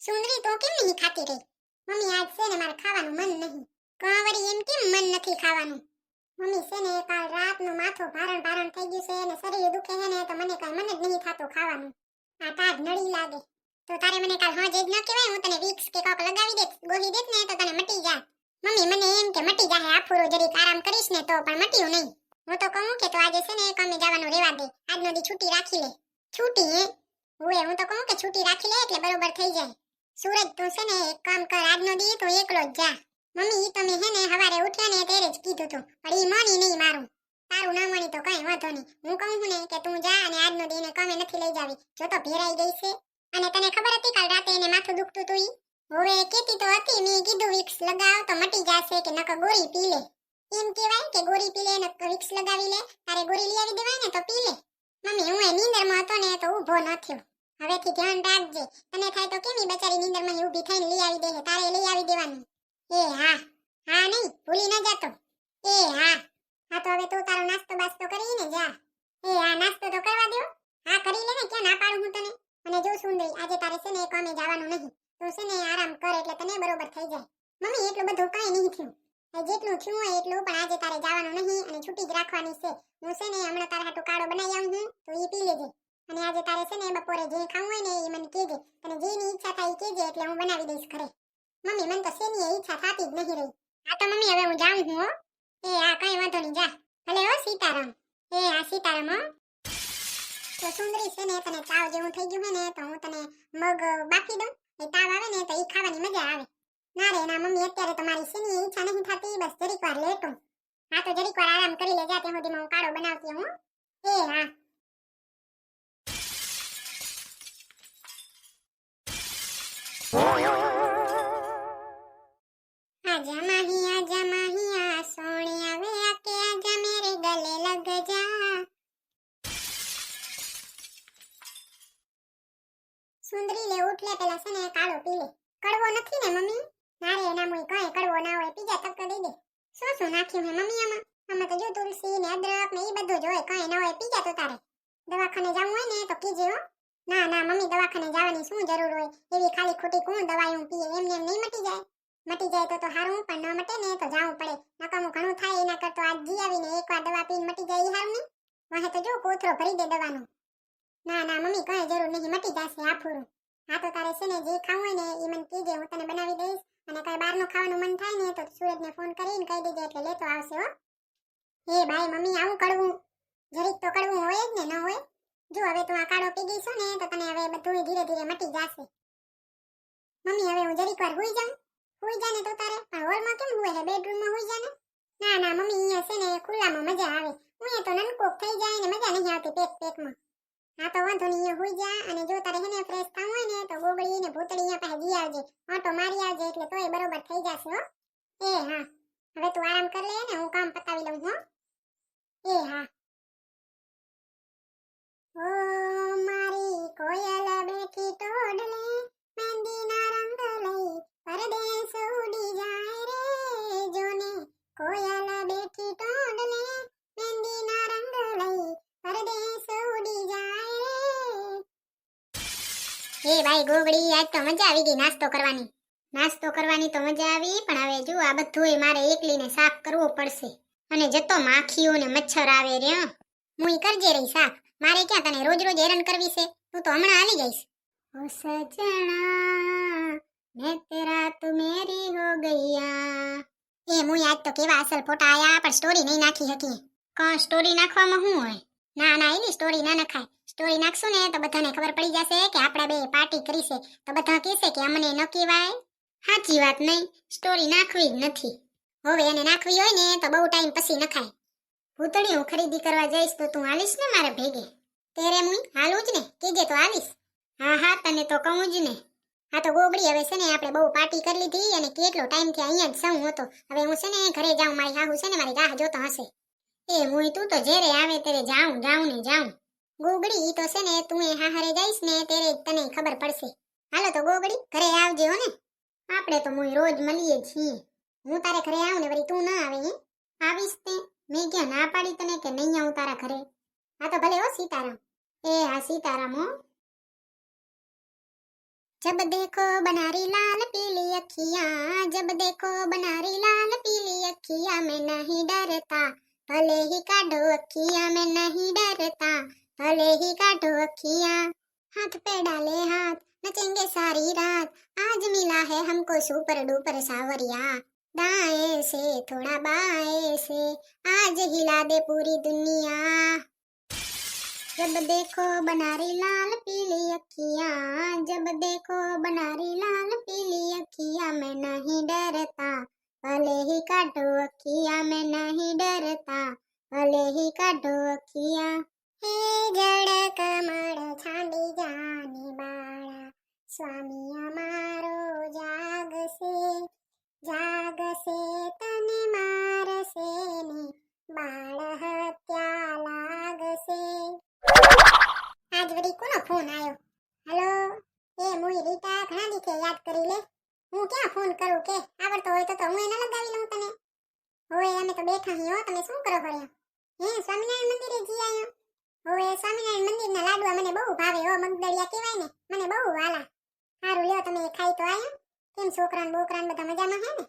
સુંદરી તો કેમ નહીં ખાતી રહી? મમ્મી આજ છે ને મારે ખાવાનું મન નહીં. કાંવરી એમ કેમ મન નથી ખાવાનું? મમ્મી છે ને કાલ રાતનું માથું ભારણ થઈ ગયું છે અને શરીર દુખે છે ને તો મને કાંઈ મન જ નહીં થાતું ખાવાનું. આ તાજ નળી લાગે. તો તારે મને કાલ હોજે જ ન કહેવાય? હું તને વિક્સ કે કોક લગાવી દેત, ગોહી દેત ને તો તને મટી જાત. મમ્મી મને એમ કે મટી જાહે, આફુરો જરીક આરામ કરીશ ને તો, પણ મટ્યું નહીં. હું તો કહું કે તો આજે છે ને કામે જવાનું રહેવા દે, આજનો દી છૂટી રાખી લે. છૂટી હે? હું તો કહું કે છૂટી રાખી લે એટલે બરોબર થઈ જાય. સૂરજ તું છે ને એક કામ કર, આજનો દી તું એકલો જ જા. મમ્મી ઈ તો મેં હે ને હવારે ઉઠ્યા ને ત્યારે જ કીધું તું, પણ ઈ માની નહીં મારું. તારું ના માની તો કઈ વાંધો નહીં. હું કહું છું ને કે તું જા અને આજનો દી ને કામે નથી લઈ જાવી. જો તો ભેરાઈ ગઈ છે. અને તને ખબર હતી કાલ રાતે એને માથું દુખતું તું ઈ? હવે કેતી તો હતી, મેં કીધું વિક્સ લગાવ તો મટી જાશે કે નકર ગોળી પી લે. એમ કહેવાય કે ગોળી પી લે ને વિક્સ લગાવી લે, તારે ગોળી લઈ આવી દેવાય ને તો પી લે. મમ્મી હું નીંદરમાં હતો ને તો ઊભો ન થયો. હવેથી ધ્યાન રાખજે. તને થાય તો કેમ ઈ બચારી નીંદરમાં ઊભી થઈને લઈ આવી દે, તારે લઈ આવી દેવાનું. એ હા હા નહીં ભૂલી ન જાતો. એ હા હા તો હવે તું તારો નાસ્તો બાસ્તો કરીને જા. એ હા નાસ્તો તો કરવા દો. હા કરી લે ને, ક્યાં ના પાડું હું તને. અને જો સુંદરી આજે તારે છે ને કામે જવાનું નહીં. તું છે ને આરામ કર એટલે તને બરોબર થઈ જાય. મમ્મી એટલું બધું કઈ નહીં થયું. જેટલું થયું હોય એટલું, પણ આજે તારે જવાનું નહીં અને છૂટી જ રાખવાની છે. હું છે ને હમણાં તારા હાટુ કાળો બનાવી આવું છું તો ઈ પી લેજે. અને આજે તારે છે ને બપોરે જે ખાવું હોય ને એ મને કહેજે. તને જેની ઈચ્છા થાય એ કહેજે એટલે હું બનાવી દઈશ ઘરે. મમ્મી મને તો શેની ઈચ્છા થતી જ નહીં રહી. હા તો મમ્મી હવે હું જાઉં છું હો. એ હા કઈ વાંધો નહીં, જા. ભલે હો સીતારામ. એ હા સીતારામ હો. તો સુંદરી છે ને તને ચાવ જેવું થઈ ગયું હે ને તો હું તને મગ બાફી દઉં. એ તાવ આવે ને તો એ ખાવાની મજા આવે. ના રે ના મમ્મી અત્યારે તમારી શેની ઈચ્છા નહીં થતી, બસ જરીક વાર લેટું. હા તો જરીક વાર આરામ કરી લેજા, ત્યાં સુધીમાં હું કાળો બનાવતી હું. એ હા आजा माही आ सोनिया वे आके आजा मेरे गले लग जा. સુંદરી લે ઉઠ લે, પેલા છે ને કાળો પી લે. કડવો નથી ને મમ્મી? ના રે ના મુઈ કઈ કડવો ના હોય, પીજા તક દઈ દે. શું નાખ્યું હે મમ્મી આમાં? આમાં તો જો તુલસી ને અદરક ને ઈ બધું જ હોય, કઈ ના હોય. પીજા તો તારે દવાખાને જવું હોય ને તો કીજે હો. ના ના મમ્મી દવાખાને જવાની શું જરૂર હોય? એવી ખાલી ખોટી કોણ દવાઈઓ પીએ? એમને એમ નહીં મટી જાય. મટી જાય તો હારું, પણ ન મટે ને તો જાવું પડે. નકામું ઘણું થાય એના કરતો આજ જી આવીને એકવાર દવા પીને મટી જાય એ હારું નહીં? વાહે તો જો કોથરો ભરી દે દવાનો. ના ના મમ્મી કઈ જરૂર નહીં, મટી જશે આફુરું. હા તો તારે છે ને જે ખાવું હોય ને એ મને કહેજે, હું તને બનાવી દઈશ. અને કઈ બહારનું ખાવાનું મન થાય ને તો સુરજને ફોન કરીને કહી દેજે એટલે લેતો આવશે હો. એ ભાઈ મમ્મી આવું કડવું? જરીક તો કડવું હોય જ ને, ન હોય? જો હવે તું આ કાળો પી ગઈ છો ને તો તને હવે બધું ધીરે ધીરે મટી જશે. મમ્મી હવે હું જરીક વાર હુઈ જાઉં. હુઈ જાને તો તારે, પણ હોલમાં કેમ હુએ હે? બેડરૂમમાં હુઈ જાને. ના ના મમ્મી અહીંયા છે ને ખુલ્લામાં મજા આવે. હું તો નનકોક થઈ જાય ને મજા નહીં આવતી પેકમાં. હા તો વાંધો નહીં, અહીંયા હુઈ જા. અને જો તારે હેને ફ્રેશ થવું હોય ને તો ગોગળી ને ભૂતળી અહીંયા પાસે જી આવજે, આંટો મારી આવજે એટલે તોય બરોબર થઈ જશે હો. એ હા હવે તું આરામ કર લે ને, હું કામ પતાવી લઉં હો. એ હા ઓ મારી કોયલ બેઠી ટોડલે, મહેંદીના રંગ લઈ પરદેશ ઉડી જાય રે. જોને કોયલ બેઠી ટોડલે, મહેંદીના રંગ લઈ પરદેશ ઉડી જાય રે. એ ભાઈ ગોગડી આજ તો મજા આવી ગઈ નાસ્તો કરવાની. નાસ્તો કરવાની તો મજા આવી, પણ હવે જો આ બધુંય મારે એકલીને સાફ કરવું પડશે. અને જતો માખીઓ ને મચ્છર આવે રે. મુઈ કરજે રહી સાફ. મારે ક્યાં તને રોજ રોજ હેરાન કરવી છે? તું તો હમણાં હાલી જઈશ. ઓ સજણા મેં તેરા તું મેરી હો ગઈયા. એ મુઈ આજ તો કેવા અસલ ફોટા આયા, પણ સ્ટોરી નહીં નાખી હકી. કા સ્ટોરી નાખવામાં શું હોય? ના ના એની સ્ટોરી ના નખાય. સ્ટોરી નાખશું ને તો બધાને ખબર પડી જશે કે આપણે બે પાર્ટી કરી છે, તો બધા કહેશે કે અમને ન કહેવાય. સાચી વાત નહીં, સ્ટોરી નાખવી જ નથી. હવે એને નાખવી હોય ને તો બહુ ટાઈમ પછી નખાય. ભૂતળી હું ખરીદી કરવા જઈશ તો તું આલીશ ને મારે ભેગે? તેરે મુઈ હાલું જ ને, કીજે તો આલીશ. હા હા તને તો કહું જ ને. હા તો ગોગડી હવે છે ને આપણે બહુ પાર્ટી કરી લીધી અને કેટલો ટાઈમ થી અહીંયા જ સૌ હતો. હવે હું છે ને ઘરે જાઉં, મારી હાહુ છે ને મારી રાહ જોતો હશે. એ મુઈ તું તો જ્યારે આવે ત્યારે જાઉં ને જાઉં. ગોગડી ઈ તો છે ને તું એ હાહરે જઈશ ને ત્યારે તને ખબર પડશે. હાલો તો ગોગડી ઘરે આવજે હો ને. આપણે તો મુઈ રોજ મળીએ છીએ. હું તારે ઘરે આવું ને વળી તું ના આવે હે? આવીશ તે. મેં ક્યાં ના પાડી તને કે નહીં આવું તારા ઘરે? હા તો ભલે હો સીતારામ. એ હા સીતારામ હો. जब देखो बनारी लाल पीली अखियां, जब देखो बनारी लाल पीली अखियां, मैं नहीं डरता भले ही काटो अखियां, मैं नहीं डरता भले ही काटो अखियां। हाथ पे डाले हाथ नचेंगे सारी रात, आज मिला है हमको सुपर डुपर सावरिया। दाएं से थोड़ा बाएं से आज हिला दे पूरी दुनिया। जब देखो बनारी लाल पीली अखियां, जब देखो बनारी लाल पीली अखियां, मैं नहीं डरता भले ही काटो अखियां, मैं नहीं डरता भले ही काटो अखियां। हे जड़ कमळ छांडी जाने बाळा, स्वामी અમારો જાગશે તને મારશે ને બાળ હત્યા લાગશે। આજ વળી કોનો ફોન આવ્યો? હેલો, એ મુઈ રીટા ઘણા દીકે યાદ કરી લે। હું ક્યાં ફોન કરું કે આવડતો હોય તો હું એને લગાવી લઉં તને। હોય અમે તો બેઠા હી હો, તમે શું કરો પડ્યા? હે સ્વામિનારાયણ મંદિરે જી આયા? હોય સ્વામિનારાયણ મંદિરના લાડવા મને બહુ ભાવે હો, મગદળિયા કહેવાય ને, મને બહુ વાલા। હારું લ્યો તમે ખાઈ તો આયા? કેમ છોકરાન બોકરાન બધા મજામાં હે ને?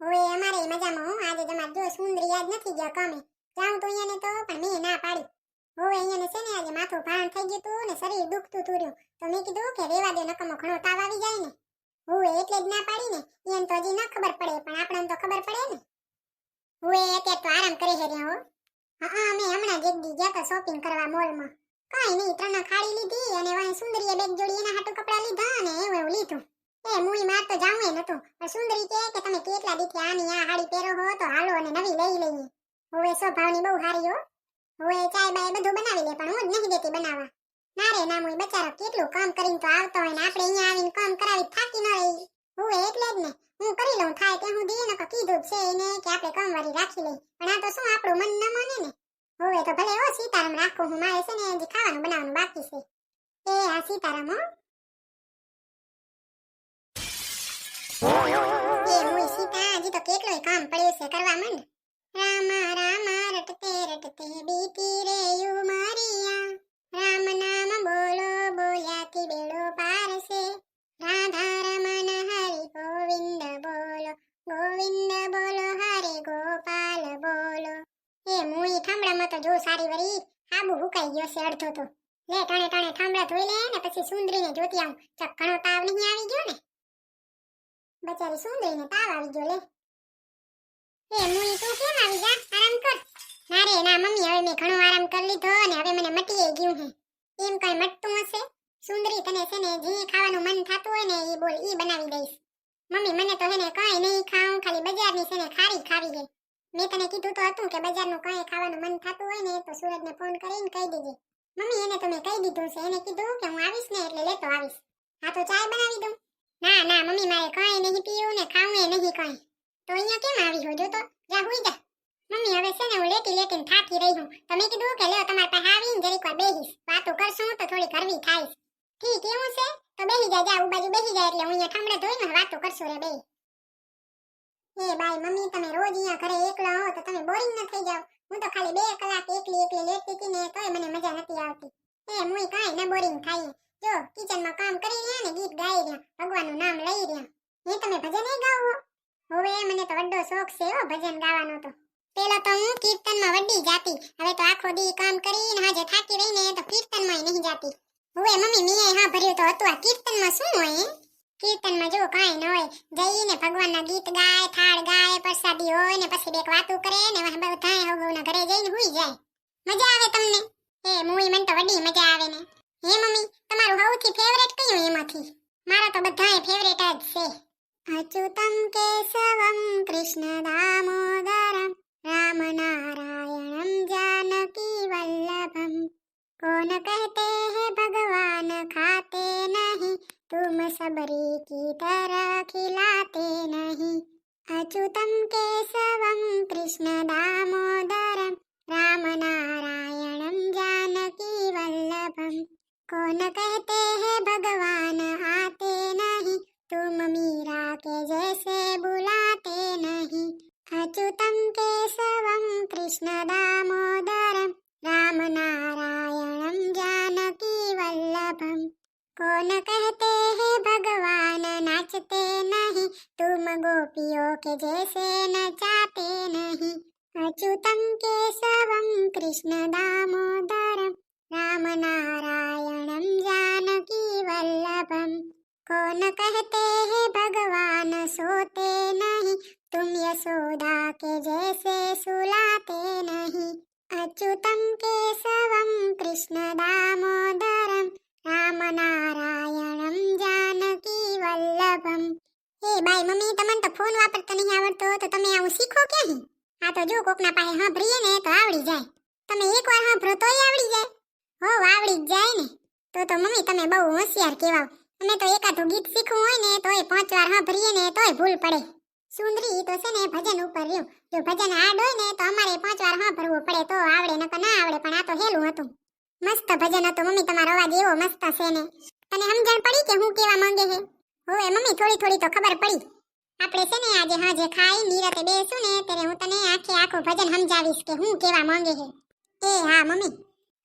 હોય અમારે મજામાં હો। આજે તમાર જો સુંદરી યાદ નથી ગયા કામે જાઉં તો અહીંયાને તો પણ મેં ના પાડી। હોય અહીંયાને છે ને આજે માથું ભારણ થઈ ગયું તું ને શરીર દુખતું તુર્યું, તો મેં કીધું કે રેવા દે નકમો ઘણો તાવ આવી જાય ને। હોય એટલે જ ના પાડી ને, એને તો હજી ન ખબર પડે પણ આપણને તો ખબર પડે ને। હોય અત્યારે તો આરામ કરી હે રહ્યા હો। હા અમે હમણાં જ એક દી ગયા તો શોપિંગ કરવા મોલમાં। કાઈ નહીં, ત્રણ ખાડી લીધી અને વાય સુંદરીએ બેગ જોડી એના હાટુ કપડા લીધા અને એવું લીધું। એ મુઈ માર તો જાવું એ નતું, પણ સુંદરી કહે કે તમે કેટલા દીથી આની આ હાડી પહેરો હો તો હાલો અને નવી લઈ લઈએ। હવે સ્વભાવની બહુ હારી હો। હવે ચાય બાય બધું બનાવી લે પણ હું જ નહીં દેતી બનાવવા। ના રે ના, મુઈ બચારો કેટલું કામ કરીને તો આવતો હોય ને આપણે અહીંયા આવીને કામ કરાવી થાકી ન રહી। હવે એટલે જ ને હું કરી લઉં થાય ત્યાં સુધી એને કીધું છે એને કે આપણે કામવાળી રાખી લઈ, પણ આ તો શું આપણું મન ન માને ને। હવે તો ભલે હો સીતારામ રાખું હું, મારે છે ને હજી ખાવાનું બનાવવાનું બાકી છે। એ આ સીતારામ હો। એ મુઈ સીતા હજી તો કેટલું કામ પડ્યું છે, કરવા માંડ। રામ રામ રટતે રટતે બીતી રે ઉમરિયા, રામ નામ બોલો બોલ્યાથી બેડો પાર છે। રાધા રમણ હરિ ગોવિંદ બોલો, ગોવિંદ બોલો હરે ગોપાલ બોલો। એ મુઈ ઠામડામાં તો જો સારી વરી આબુ હુકાઈ ગયો છે અડધો તો। લે ટાણે ટાણે ઠામડા ધોઈ લે ને પછી સુંદરીને જોતી આવું, ચક ઘણો તાવ નહીં આવી ગયો ને? બચારી સુંદરીને તાવ આવી ગયો લે। એ મુઈ તું કેમ આવી જા, આરામ કર। ના રે ના મમ્મી, હવે મેં ઘણો આરામ કરી લીધો ને હવે મને મટીએ ગયું હે। એમ કઈ મટતું હશે? સુંદરી તને છે ને જે ખાવાનું મન થાતું હોય ને એ બોલ, ઈ બનાવી દઈશ। મમ્મી મને તો હે ને કઈ નહીં ખાવું, ખાલી બજારની છે ને ખારી ખાવી છે। મેં તને કીધું તો હતું કે બજારનું કઈ ખાવાનું મન થાતું હોય ને તો સુરજને ફોન કરીને કહી દેજે। મમ્મી એને તો મેં કહી દીધું છે, એને કીધું કે હું આવીશ ને એટલે લેતો આવીશ। હા તો ચાય બનાવી દઉં? ના ના મમ્મી, મારે કઈ નહીં પીવું ને ખાવું એ નહીં કઈ। તો અહીંયા કેમ આવી હો? જો તો જા હુઈ જા। મમ્મી હવે છે ને હું લેટી લેટીને થાકી રહી હું, તો મેં કીધું કે લ્યો તમારા પાસે આવીને જરીક વાર બેહીશ, વાતો કરશું તો થોડી કરવી થાય। ઠીક એવું છે તો બેહી જા, જા બાજુ બેહી જાય એટલે હું અહીંયા ઠામડે ધોઈને વાતો કરશું રે બે। એ બાય મમ્મી, તમે રોજ અહીંયા ઘરે એકલા હો તો તમે બોરિંગ ન થઈ જાવ? હું તો ખાલી 2 કલાક એકલી એકલી લેતી હતી ને તોય મને મજા નથી આવતી। એ મુઈ કાઈ ન બોરિંગ થાય, જો કિચનમાં કામ કરી રહ્યા ને ગીત ગાઈ રહ્યા, ભગવાનનું નામ લઈ રહ્યા। એ તમે ભજન એ ગાઓ હો? હવે મને તો વડો શોખ છે હો ભજન ગાવાનો તો। પેલા તો હું કીર્તનમાં વડી જાતી, હવે તો આખો દી કામ કરીને હાજે થાકી રહીને તો કીર્તનમાં નહીં જાતી। હવે મમ્મી મેં હા ભર્યું તો હતું, આ કીર્તનમાં શું હોય? કીર્તનમાં જો કાઈ ન હોય, જઈને ભગવાનના ગીત ગાય, થાળ ગાય, પ્રસાદી હોય ને પછી બેક વાતો કરે ને બધાય હવના ઘરે જઈને હુઈ જાય। મજા આવે તમને? એ મુઈ મને તો વડી મજા આવે ને। હે મમ્મી, તમારું સૌથી ફેવરેટ કયું એમાંથી? મારા તો બધાય ફેવરેટ જ છે। અચ્યુતમ કેશવમ કૃષ્ણ દામોદરમ રામ નારાયણમ जानकी वल्लभम, कौन कहते हैं भगवान खाते नहीं, तुम सबरी की तरह खिलाते नहीं। अच्युतम केशवम कृष्ण दामोदरम राम नारायणम जानकी वल्लभम, कौन कहते हैं भगवान आते नहीं, तुम मीरा के जैसे बुलाते नहीं। अच्युतम केशवम कृष्ण दामोदरम राम नारायणम जानकी वल्लभम, कौन कहते हैं भगवान नाचते नहीं, तुम गोपियों के जैसे नचाते नहीं। अच्युतं केशवं कृष्ण दामोदरं राम नारायणं जानकी वल्लभम। कौन कहते हैं भगवान सोते नहीं, तुम यशोदा के जैसे सुलाते नहीं। अच्युतं केशवं कृष्ण दामोदरं राम नारायणं जानकी वल्लभम। એ બાઈ મમ્મી, તમને તો ફોન વાપરતા નહીં આવડતો, તો તમે આવું શીખો ક્યાંથી? આ તો જો કોકના પાસે સાંભળીએ ને તો આવડી જાય. તમે એકવાર સાંભળો તોય આવડી જાય. હો, આવડી જ જાય ને. તો મમ્મી તમે બહુ હોશિયાર કહેવાવ. અમે તો એકાદું ગીત શીખવું હોય ને તોય 5 વાર સાંભળીએ ને તોય ભૂલ પડે. સુંદરી તો છે ને ભજન ઉપર રહ્યું. જો ભજન હાર્ડ હોય ને તો અમારે 5 વાર સાંભળવું પડે તો આવડે, નકર ના આવડે. પણ આ તો હેલું હતું. મસ્ત ભજન હતું મમ્મી, તમારો અવાજ એવો મસ્ત છે ને. તને સમજણ પડી કે હું કેવા માંગે છે? હોવે મમ્મી, થોડી થોડી તો ખબર પડી. આપણે છે ને આજે હાજે ખાઈ નિરાતે બેસું ને ત્યારે હું તને આખું ભજન સમજાવીશ કે હું કેવા માંગે છે. એ હા મમ્મી.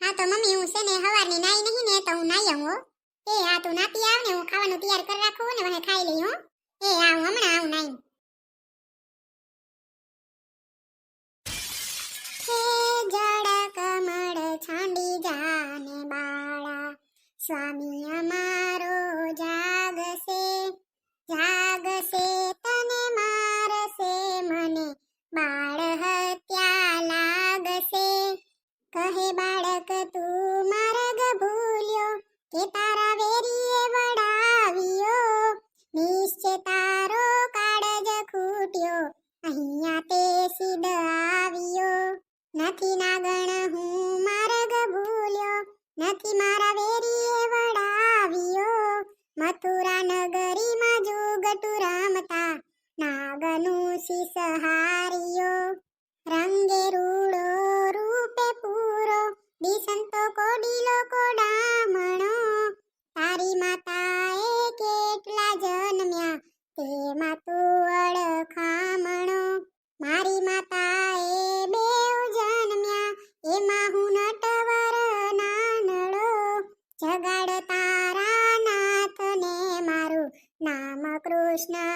હા તો મમ્મી, હું છે ને હવારની નાઈ નહીં ને તો હું નાઈ આવું હો. એ હા, તું નાતી આવ ને, હું ખાવાનું તૈયાર કરી રાખું ને મને ખાઈ લઈ હો. એ હા, હું હમણાં આવું નાઈ. જળ કમળ છાંડી જાને બાળા, સ્વામી અમારો જાગશે, જાગશે તને મારશે, મને બાળ હત્યા લાગશે. કહે બાળક તું માર્ગ ભૂલ્યો, કે તારા વેરીએ વડાવ્યો, નિશ્ચય તારો કાળજ ખૂટ્યો, અહીંયા તે સિદ્ધ આવ્યો. નથી નાગણ હું માર્ગ ભૂલ્યો, નથી મારા વેરીએ વડાવ્યો, મથુરા નગરીમાં જુગટુ રમતા નાગનું શીશ હાર્યો. રંગે રૂડો રૂપે પૂરો, દિસંતો કોડીલો કોડામણો, તારી માતાએ કેટલા જન્મ્યા, તેમાં તું અળખામણો. મારી માતાએ બેઉ જન્મ્યા, એમાં હું નટવર નાનડો, જગાડ તારા નાથને મારું નામ કૃષ્ણ